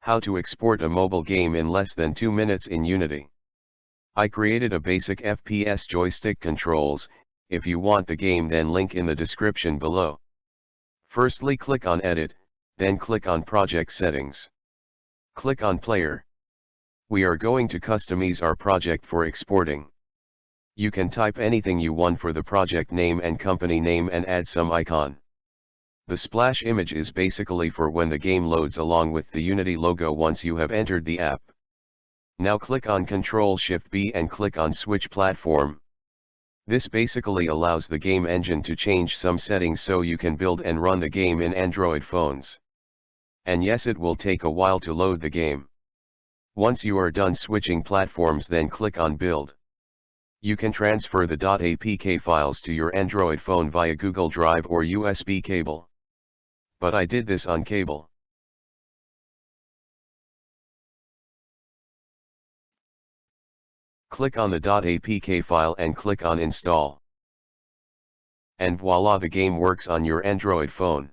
How to export a mobile game in less than 2 minutes in Unity. I created a basic FPS joystick controls. If you want the game, then link in the description below. Firstly, click on Edit, then click on Project Settings. Click on Player. We are going to customize our project for exporting. You can type anything you want for the project name and company name and add some icon. The splash image is basically for when the game loads along with the Unity logo once you have entered the app. Now click on Ctrl-Shift-B and click on Switch Platform. This basically allows the game engine to change some settings so you can build and run the game in Android phones. And yes, it will take a while to load the game. Once you are done switching platforms, then click on Build. You can transfer the .apk files to your Android phone via Google Drive or USB cable. But I did this on cable. Click on the .apk file and click on Install. And voila, the game works on your Android phone.